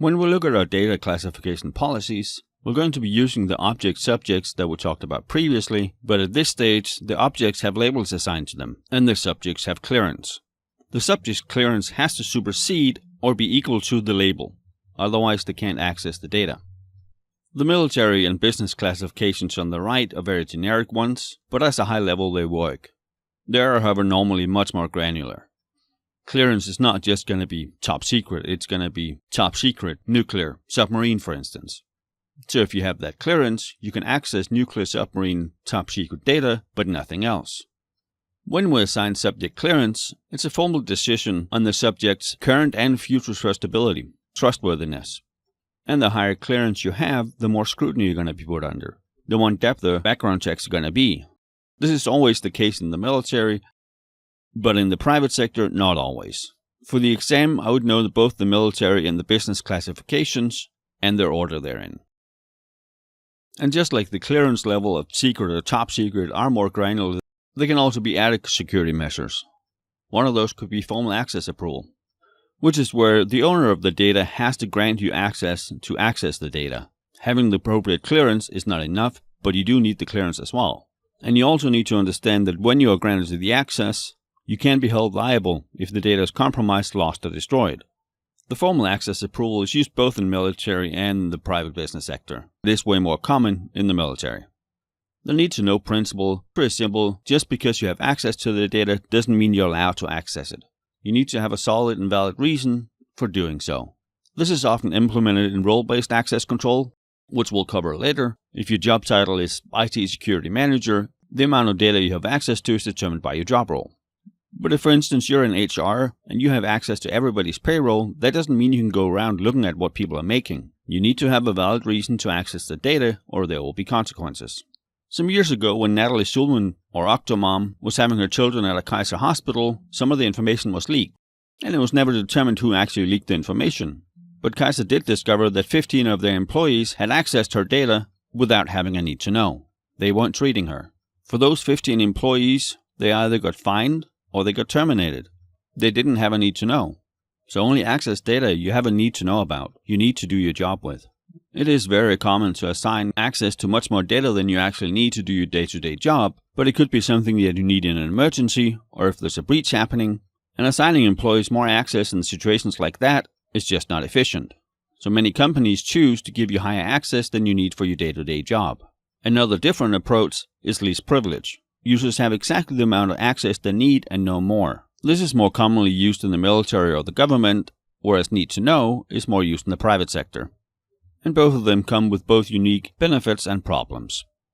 When we look at our data classification policies, we're going to be using the object subjects that we talked about previously, but at this stage, the objects have labels assigned to them, and the subjects have clearance. The subject's clearance has to supersede or be equal to the label, otherwise they can't access the data. The military and business classifications on the right are very generic ones, but as a high level they work. They are, however, normally much more granular. Clearance is not just going to be top secret, it's going to be top secret, nuclear, submarine for instance. So if you have that clearance, you can access nuclear submarine top secret data, but nothing else. When we assign subject clearance, it's a formal decision on the subject's current and future trustworthiness. And the higher clearance you have, the more scrutiny you're going to be put under, the more in-depth the background checks are going to be. This is always the case in the military, but in the private sector, not always. For the exam, I would know both the military and the business classifications and their order therein. And just like the clearance level of secret or top secret are more granular, they can also be added security measures. One of those could be formal access approval, which is where the owner of the data has to grant you access to access the data. Having the appropriate clearance is not enough, but you do need the clearance as well. And you also need to understand that when you are granted the access, you can be held liable if the data is compromised, lost, or destroyed. The formal access approval is used both in military and the private business sector. It is way more common in the military. The need to know principle, pretty simple. Just because you have access to the data doesn't mean you're allowed to access it. You need to have a solid and valid reason for doing so. This is often implemented in role-based access control, which we'll cover later. If your job title is IT Security Manager, the amount of data you have access to is determined by your job role. But if, for instance, you're in HR and you have access to everybody's payroll, that doesn't mean you can go around looking at what people are making. You need to have a valid reason to access the data, or there will be consequences. Some years ago, when Natalie Schulman, or Octomom, was having her children at a Kaiser hospital, some of the information was leaked, and it was never determined who actually leaked the information. But Kaiser did discover that 15 of their employees had accessed her data without having a need to know. They weren't treating her. For those 15 employees, they either got fined or they got terminated. They didn't have a need to know. So only access data you have a need to know about, you need to do your job with. It is very common to assign access to much more data than you actually need to do your day-to-day job, but it could be something that you need in an emergency or if there's a breach happening, and assigning employees more access in situations like that is just not efficient. So many companies choose to give you higher access than you need for your day-to-day job. Another different approach is least privilege. Users have exactly the amount of access they need and no more. This is more commonly used in the military or the government, whereas need to know is more used in the private sector. And both of them come with both unique benefits and problems.